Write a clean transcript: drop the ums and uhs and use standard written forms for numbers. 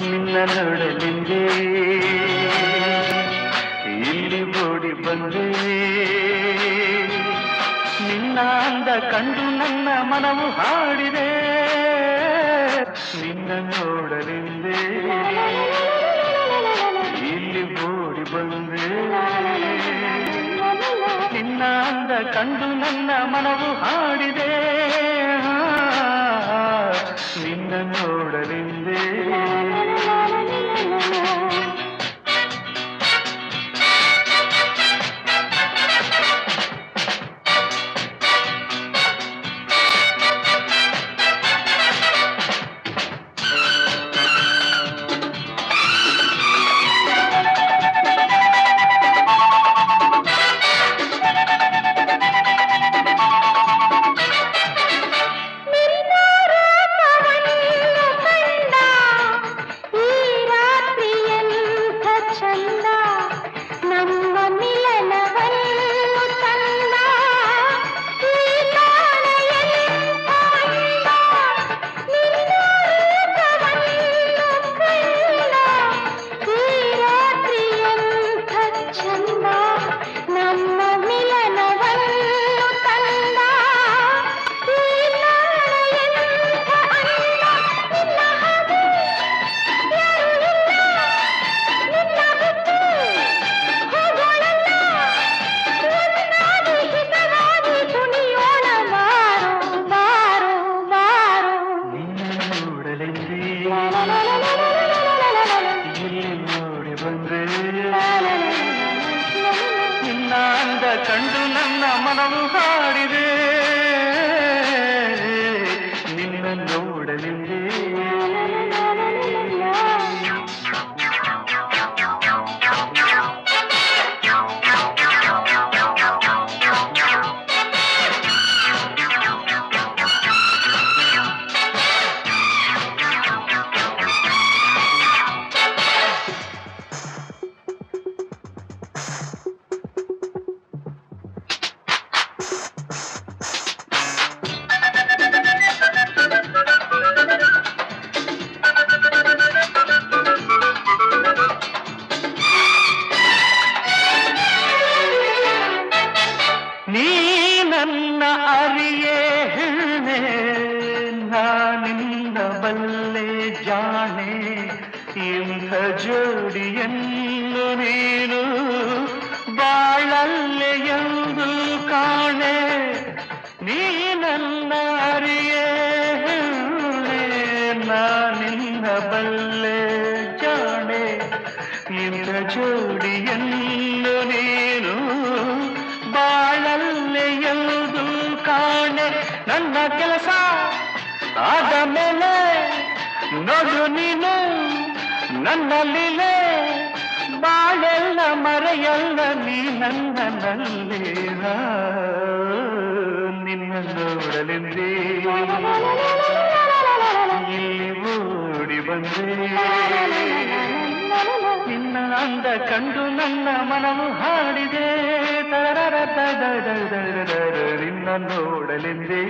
ನಿನ್ನ ನೋಡಲೆಂದೇ ಇಲ್ಲಿ ಓಡಿ ಬಂದೆ, ನಿನ್ನ ಅಂದ ಕಂಡು ನನ್ನ ಮನವು ಹಾಡಿದೆ. ನಿನ್ನ ನೋಡಲೆಂದೇ ಇಲ್ಲಿ ಓಡಿ ಬಂದೆ, ನಿನ್ನ ಅಂದ ಕಂಡು ನನ್ನ ಮನವು ಹಾಡಿದೆ. ನಿನ್ನ ನೋಡಲೆಂದೇ ಕಂಡು ನನ್ನ ಮನವು ಹಾಡಿದೆ. ನಿನ್ನ ನೋಡಲೆಂದೇ ನೀ ನನ್ನ ಅರಿಯೇ ಹೆಣ್ಣೆ, ನಾನಿನ್ನ ಬಲ್ಲೆ ಜಾಣೆ. ಇಂಥ ಜೋಡಿಯನ್ನು ನೀನು ಬಾಳಲ್ಲೆ ಎಂದು ಕಾಣೆ. ನೀ ನನ್ನ ಅರಿಯೇ ಹೆಣ್ಣೆ, ನಾನಿನ್ನ ಬಲ್ಲೆ ಜಾಣೆ. ಇಂಥ ಜೋಡಿಯನ್ನು ನೀನು ಬಾಳಲ್ಲೆ ಎಂದು ಕಾಣೆ. ನನ್ನ ಕೆಲಸ ಆದ ಮೇಲೆ ನೋಡು ನೀನು ನನ್ನ ಲೀಲೆ. ಬಾಳೆಲ್ಲ ಮರೆಯಲ್ಲ ನೀ ನನ್ನಲ್ಲೇ. ನಿನ್ನ ನೋಡಲೆಂದೇ ಇಲ್ಲಿ ಓಡಿ ಬಂದೆ, ನಿನ್ನ ಅಂದ ಕಂಡು ನನ್ನ ಮನವು ಹಾಡಿದೆ. ನಿನ್ನ ನೋಡಲೆಂದೇ